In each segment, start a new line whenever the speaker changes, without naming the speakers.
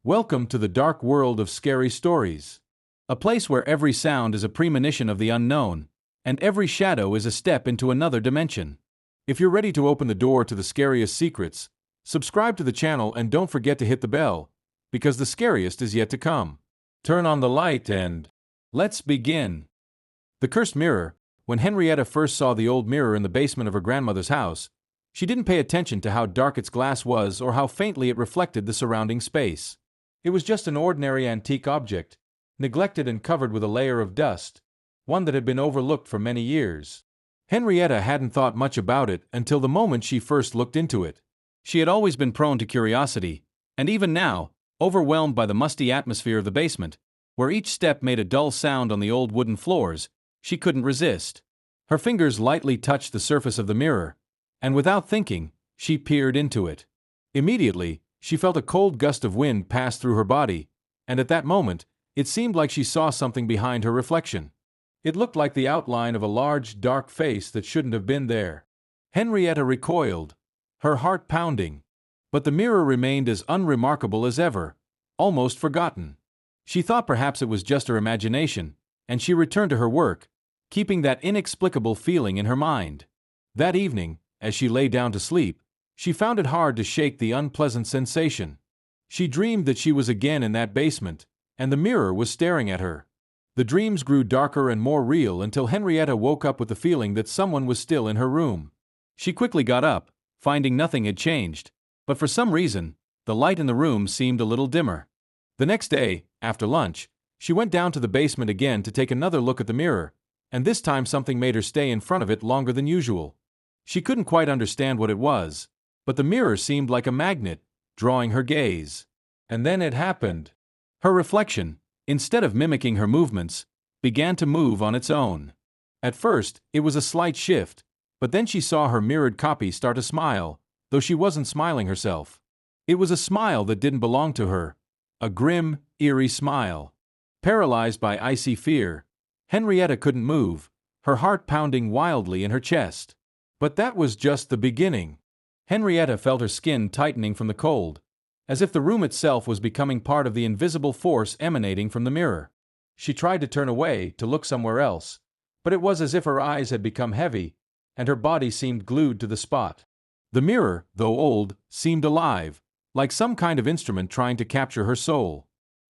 Welcome to the dark world of scary stories. A place where every sound is a premonition of the unknown, and every shadow is a step into another dimension. If you're ready to open the door to the scariest secrets, subscribe to the channel and don't forget to hit the bell, because the scariest is yet to come. Turn on the light and let's begin. The cursed mirror. When Henrietta first saw the old mirror in the basement of her grandmother's house, she didn't pay attention to how dark its glass was or how faintly it reflected the surrounding space. It was just an ordinary antique object, neglected and covered with a layer of dust, one that had been overlooked for many years. Henrietta hadn't thought much about it until the moment she first looked into it. She had always been prone to curiosity, and even now, overwhelmed by the musty atmosphere of the basement, where each step made a dull sound on the old wooden floors, she couldn't resist. Her fingers lightly touched the surface of the mirror, and without thinking, she peered into it. Immediately, she felt a cold gust of wind pass through her body, and at that moment, it seemed like she saw something behind her reflection. It looked like the outline of a large, dark face that shouldn't have been there. Henrietta recoiled, her heart pounding. But the mirror remained as unremarkable as ever, almost forgotten. She thought perhaps it was just her imagination, and she returned to her work, keeping that inexplicable feeling in her mind. That evening, as she lay down to sleep, she found it hard to shake the unpleasant sensation. She dreamed that she was again in that basement, and the mirror was staring at her. The dreams grew darker and more real until Henrietta woke up with the feeling that someone was still in her room. She quickly got up, finding nothing had changed, but for some reason, the light in the room seemed a little dimmer. The next day, after lunch, she went down to the basement again to take another look at the mirror, and this time something made her stay in front of it longer than usual. She couldn't quite understand what it was, but the mirror seemed like a magnet, drawing her gaze. And then it happened. Her reflection, instead of mimicking her movements, began to move on its own. At first, it was a slight shift, but then she saw her mirrored copy start to smile, though she wasn't smiling herself. It was a smile that didn't belong to her, a grim, eerie smile. Paralyzed by icy fear, Henrietta couldn't move, her heart pounding wildly in her chest. But that was just the beginning. Henrietta felt her skin tightening from the cold, as if the room itself was becoming part of the invisible force emanating from the mirror. She tried to turn away, to look somewhere else, but it was as if her eyes had become heavy, and her body seemed glued to the spot. The mirror, though old, seemed alive, like some kind of instrument trying to capture her soul.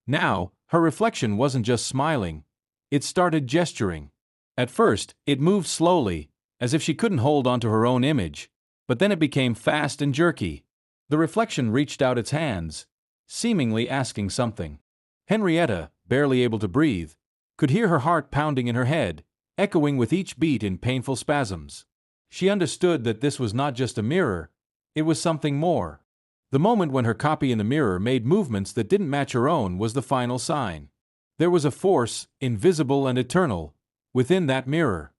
Now, her reflection wasn't just smiling, it started gesturing. At first, it moved slowly, as if she couldn't hold onto her own image, but then it became fast and jerky. The reflection reached out its hands, seemingly asking something. Henrietta, barely able to breathe, could hear her heart pounding in her head, echoing with each beat in painful spasms. She understood that this was not just a mirror, it was something more. The moment when her copy in the mirror made movements that didn't match her own was the final sign. There was a force, invisible and eternal, within that mirror.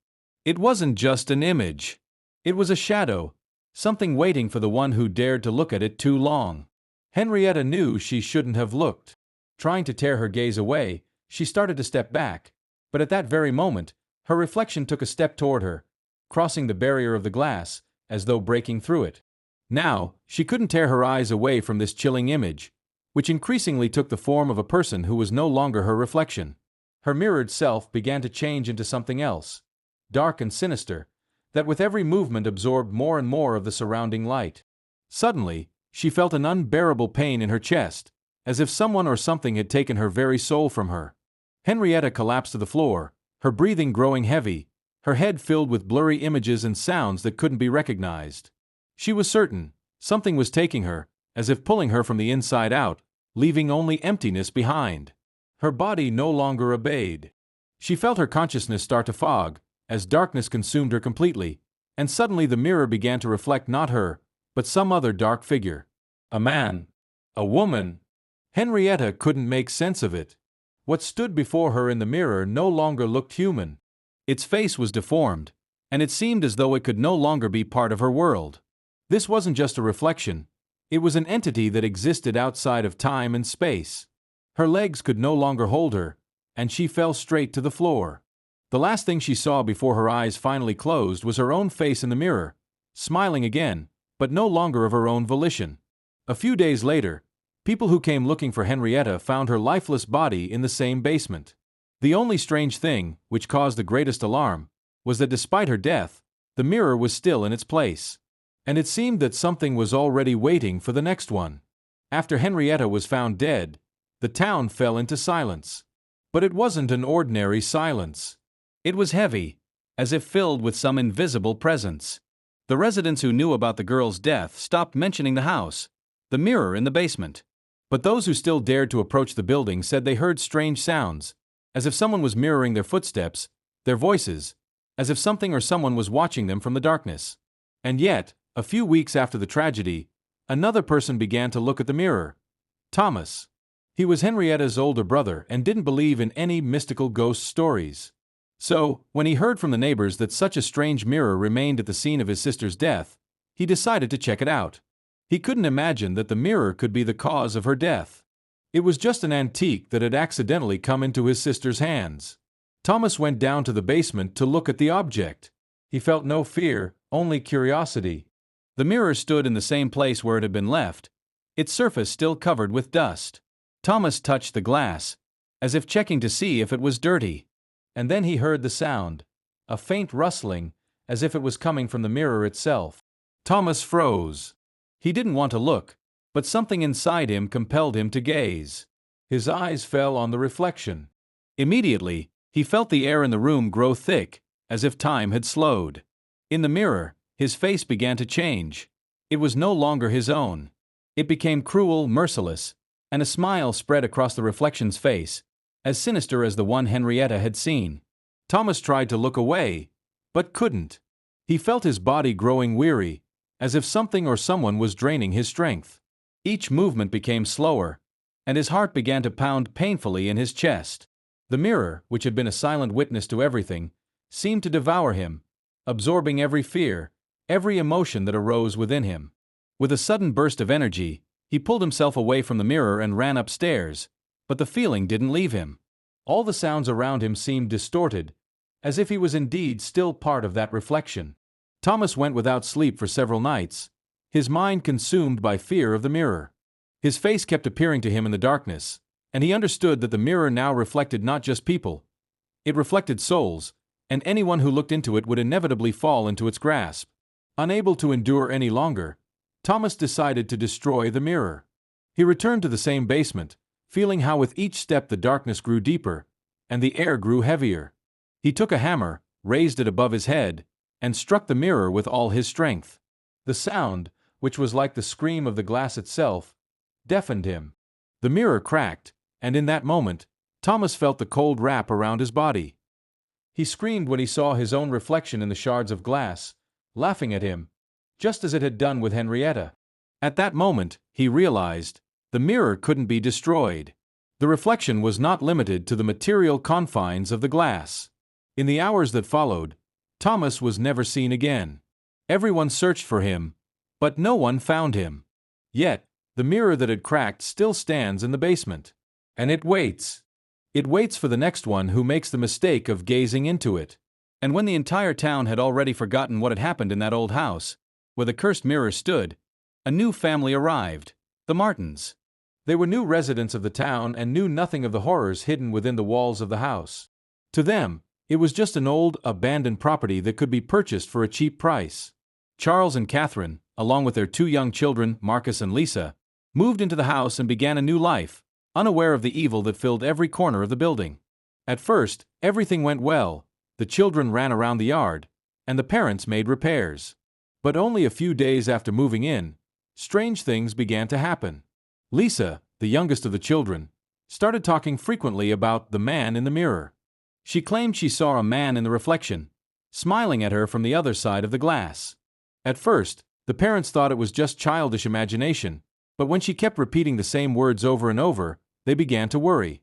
It wasn't just an image. It was a shadow, something waiting for the one who dared to look at it too long. Henrietta knew she shouldn't have looked. Trying to tear her gaze away, she started to step back, but at that very moment, her reflection took a step toward her, crossing the barrier of the glass, as though breaking through it. Now, she couldn't tear her eyes away from this chilling image, which increasingly took the form of a person who was no longer her reflection. Her mirrored self began to change into something else, dark and sinister, that with every movement absorbed more and more of the surrounding light. Suddenly, she felt an unbearable pain in her chest, as if someone or something had taken her very soul from her. Henrietta collapsed to the floor, her breathing growing heavy, her head filled with blurry images and sounds that couldn't be recognized. She was certain something was taking her, as if pulling her from the inside out, leaving only emptiness behind. Her body no longer obeyed. She felt her consciousness start to fog, as darkness consumed her completely, and suddenly the mirror began to reflect not her, but some other dark figure. A man. A woman. Henrietta couldn't make sense of it. What stood before her in the mirror no longer looked human. Its face was deformed, and it seemed as though it could no longer be part of her world. This wasn't just a reflection, it was an entity that existed outside of time and space. Her legs could no longer hold her, and she fell straight to the floor. The last thing she saw before her eyes finally closed was her own face in the mirror, smiling again, but no longer of her own volition. A few days later, People who came looking for Henrietta found her lifeless body in the same basement. The only strange thing, which caused the greatest alarm, was that despite her death, the mirror was still in its place. And it seemed that something was already waiting for the next one. After Henrietta was found dead, the town fell into silence. But it wasn't an ordinary silence. It was heavy, as if filled with some invisible presence. The residents who knew about the girl's death stopped mentioning the house, the mirror in the basement. But those who still dared to approach the building said they heard strange sounds, as if someone was mirroring their footsteps, their voices, as if something or someone was watching them from the darkness. And yet, a few weeks after the tragedy, another person began to look at the mirror. Thomas. He was Henrietta's older brother and didn't believe in any mystical ghost stories. So, when he heard from the neighbors that such a strange mirror remained at the scene of his sister's death, he decided to check it out. He couldn't imagine that the mirror could be the cause of her death. It was just an antique that had accidentally come into his sister's hands. Thomas went down to the basement to look at the object. He felt no fear, only curiosity. The mirror stood in the same place where it had been left, its surface still covered with dust. Thomas touched the glass, as if checking to see if it was dirty. And then he heard the sound, a faint rustling, as if it was coming from the mirror itself. Thomas froze. He didn't want to look, but something inside him compelled him to gaze. His eyes fell on the reflection. Immediately, he felt the air in the room grow thick, as if time had slowed. In the mirror, his face began to change. It was no longer his own. It became cruel, merciless, and a smile spread across the reflection's face, as sinister as the one Henrietta had seen. Thomas tried to look away, but couldn't. He felt his body growing weary, as if something or someone was draining his strength. Each movement became slower, and his heart began to pound painfully in his chest. The mirror, which had been a silent witness to everything, seemed to devour him, absorbing every fear, every emotion that arose within him. With a sudden burst of energy, he pulled himself away from the mirror and ran upstairs, but the feeling didn't leave him. All the sounds around him seemed distorted, as if he was indeed still part of that reflection. Thomas went without sleep for several nights, his mind consumed by fear of the mirror. His face kept appearing to him in the darkness, and he understood that the mirror now reflected not just people. It reflected souls, and anyone who looked into it would inevitably fall into its grasp. Unable to endure any longer, Thomas decided to destroy the mirror. He returned to the same basement, feeling how with each step the darkness grew deeper, and the air grew heavier. He took a hammer, raised it above his head, and struck the mirror with all his strength. The sound, which was like the scream of the glass itself, deafened him. The mirror cracked, and in that moment, Thomas felt the cold wrap around his body. He screamed when he saw his own reflection in the shards of glass, laughing at him, just as it had done with Henrietta. At that moment, he realized, the mirror couldn't be destroyed. The reflection was not limited to the material confines of the glass. In the hours that followed, Thomas was never seen again. Everyone searched for him, but no one found him. Yet, the mirror that had cracked still stands in the basement. And it waits. It waits for the next one who makes the mistake of gazing into it. And when the entire town had already forgotten what had happened in that old house, where the cursed mirror stood, a new family arrived, the Martins. They were new residents of the town and knew nothing of the horrors hidden within the walls of the house. To them, it was just an old, abandoned property that could be purchased for a cheap price. Charles and Catherine, along with their two young children, Marcus and Lisa, moved into the house and began a new life, unaware of the evil that filled every corner of the building. At first, everything went well. The children ran around the yard, and the parents made repairs. But only a few days after moving in, strange things began to happen. Lisa, the youngest of the children, started talking frequently about the man in the mirror. She claimed she saw a man in the reflection, smiling at her from the other side of the glass. At first, the parents thought it was just childish imagination, but when she kept repeating the same words over and over, they began to worry.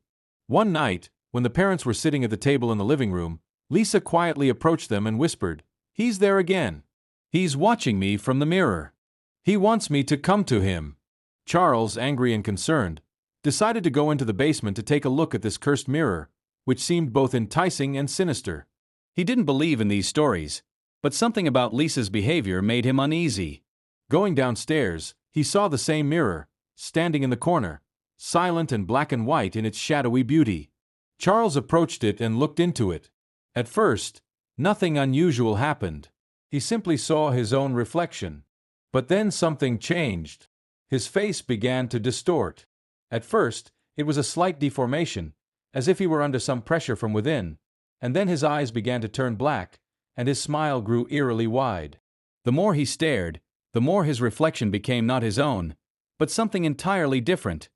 One night, when the parents were sitting at the table in the living room, Lisa quietly approached them and whispered, "He's there again. He's watching me from the mirror. He wants me to come to him." Charles, angry and concerned, decided to go into the basement to take a look at this cursed mirror, which seemed both enticing and sinister. He didn't believe in these stories, but something about Lisa's behavior made him uneasy. Going downstairs, he saw the same mirror, standing in the corner, silent and black and white in its shadowy beauty. Charles approached it and looked into it. At first, nothing unusual happened. He simply saw his own reflection. But then something changed. His face began to distort. At first, it was a slight deformation, as if he were under some pressure from within, and then his eyes began to turn black, and his smile grew eerily wide. The more he stared, the more his reflection became not his own, but something entirely different,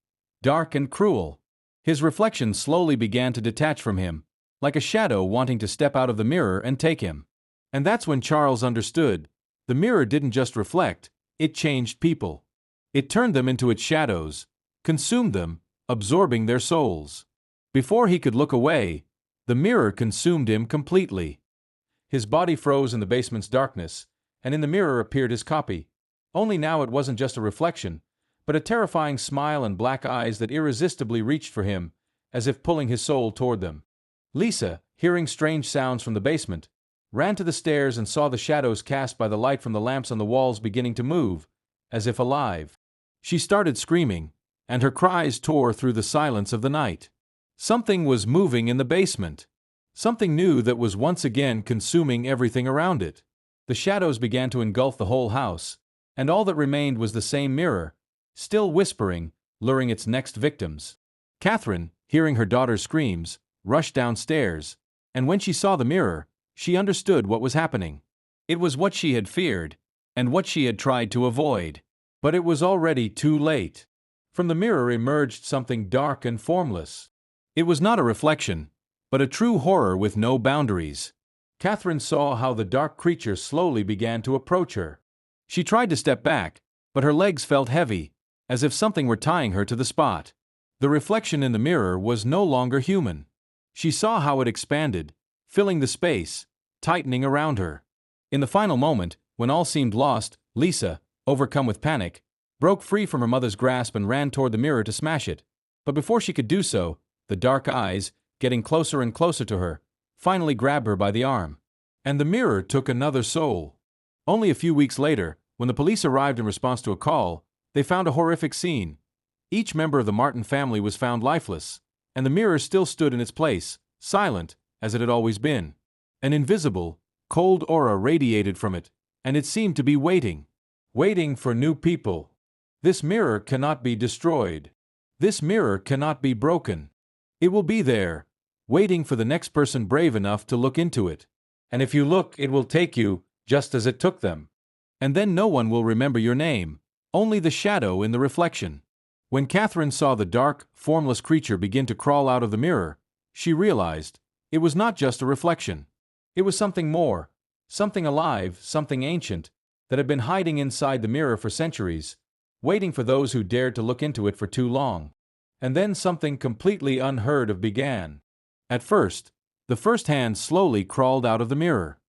dark and cruel. His reflection slowly began to detach from him, like a shadow wanting to step out of the mirror and take him. And that's when Charles understood. The mirror didn't just reflect, it changed people. It turned them into its shadows, consumed them, absorbing their souls. Before he could look away, the mirror consumed him completely. His body froze in the basement's darkness, and in the mirror appeared his copy. Only now it wasn't just a reflection, but a terrifying smile and black eyes that irresistibly reached for him, as if pulling his soul toward them. Lisa, hearing strange sounds from the basement, ran to the stairs and saw the shadows cast by the light from the lamps on the walls beginning to move, as if alive. She started screaming, and her cries tore through the silence of the night. Something was moving in the basement. Something new that was once again consuming everything around it. The shadows began to engulf the whole house, and all that remained was the same mirror, still whispering, luring its next victims. Catherine, hearing her daughter's screams, rushed downstairs, and when she saw the mirror, she understood what was happening. It was what she had feared, and what she had tried to avoid. But it was already too late. From the mirror emerged something dark and formless. It was not a reflection, but a true horror with no boundaries. Catherine saw how the dark creature slowly began to approach her. She tried to step back, but her legs felt heavy, as if something were tying her to the spot. The reflection in the mirror was no longer human. She saw how it expanded, filling the space, tightening around her. In the final moment, when all seemed lost, Lisa, overcome with panic, broke free from her mother's grasp and ran toward the mirror to smash it. But before she could do so, the dark eyes, getting closer and closer to her, finally grabbed her by the arm. And the mirror took another soul. Only a few weeks later, when the police arrived in response to a call, they found a horrific scene. Each member of the Martin family was found lifeless, and the mirror still stood in its place, silent, as it had always been. An invisible, cold aura radiated from it, and it seemed to be waiting for new people. This mirror cannot be destroyed. This mirror cannot be broken. It will be there, waiting for the next person brave enough to look into it. And if you look, it will take you, just as it took them. And then no one will remember your name, only the shadow in the reflection. When Catherine saw the dark, formless creature begin to crawl out of the mirror, she realized it was not just a reflection. It was something more, something alive, something ancient, that had been hiding inside the mirror for centuries, waiting for those who dared to look into it for too long. And then something completely unheard of began. At first, the first hand slowly crawled out of the mirror.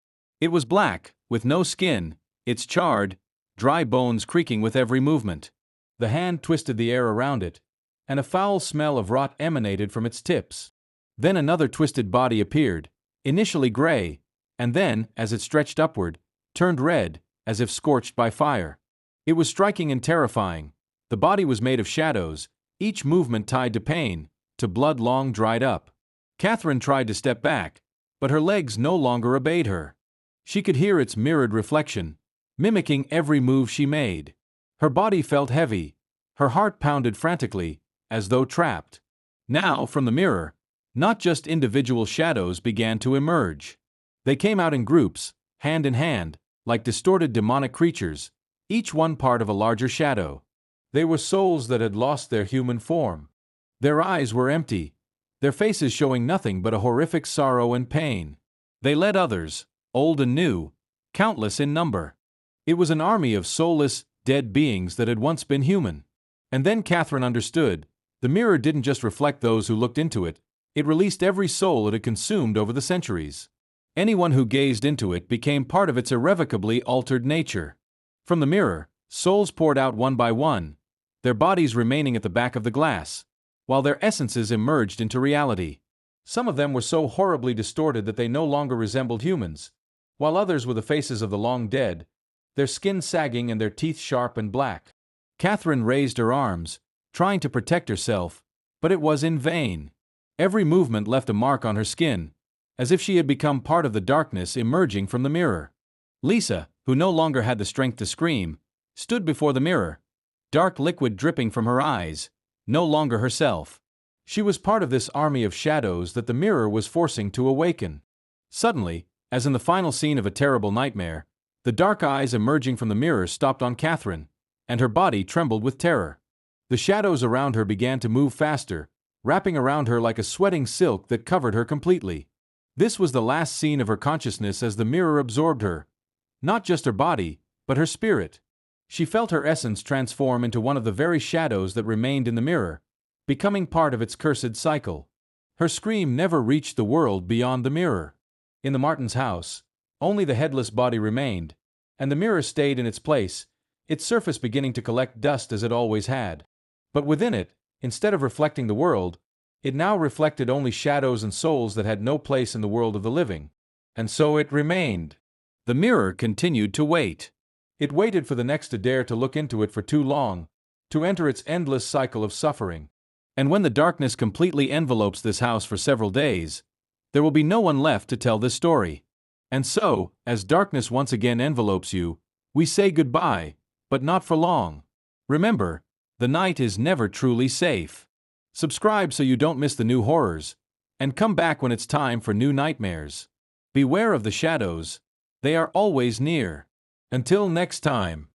It was black, with no skin, its charred, dry bones creaking with every movement. The hand twisted the air around it, and a foul smell of rot emanated from its tips. Then another twisted body appeared, initially gray, and then, as it stretched upward, turned red, as if scorched by fire. It was striking and terrifying. The body was made of shadows, each movement tied to pain, to blood long dried up. Catherine tried to step back, but her legs no longer obeyed her. She could hear its mirrored reflection, mimicking every move she made. Her body felt heavy, her heart pounded frantically, as though trapped. Now, from the mirror, not just individual shadows began to emerge. They came out in groups, hand in hand, like distorted demonic creatures, each one part of a larger shadow. They were souls that had lost their human form. Their eyes were empty, their faces showing nothing but a horrific sorrow and pain. They led others, old and new, countless in number. It was an army of soulless, dead beings that had once been human. And then Catherine understood. The mirror didn't just reflect those who looked into it, it released every soul it had consumed over the centuries. Anyone who gazed into it became part of its irrevocably altered nature. From the mirror, souls poured out one by one, their bodies remaining at the back of the glass, while their essences emerged into reality. Some of them were so horribly distorted that they no longer resembled humans, while others were the faces of the long dead, their skin sagging and their teeth sharp and black. Catherine raised her arms, trying to protect herself, but it was in vain. Every movement left a mark on her skin, as if she had become part of the darkness emerging from the mirror. Lisa, who no longer had the strength to scream, stood before the mirror, dark liquid dripping from her eyes, no longer herself. She was part of this army of shadows that the mirror was forcing to awaken. Suddenly, as in the final scene of a terrible nightmare, the dark eyes emerging from the mirror stopped on Catherine, and her body trembled with terror. The shadows around her began to move faster, wrapping around her like a sweating silk that covered her completely. This was the last scene of her consciousness as the mirror absorbed her, not just her body, but her spirit. She felt her essence transform into one of the very shadows that remained in the mirror, becoming part of its cursed cycle. Her scream never reached the world beyond the mirror. In the Martins' house, only the headless body remained, and the mirror stayed in its place, its surface beginning to collect dust as it always had. But within it, instead of reflecting the world, it now reflected only shadows and souls that had no place in the world of the living. And so it remained. The mirror continued to wait. It waited for the next to dare to look into it for too long, to enter its endless cycle of suffering. And when the darkness completely envelopes this house for several days, there will be no one left to tell this story. And so, as darkness once again envelopes you, we say goodbye, but not for long. Remember, the night is never truly safe. Subscribe so you don't miss the new horrors, and come back when it's time for new nightmares. Beware of the shadows, they are always near. Until next time.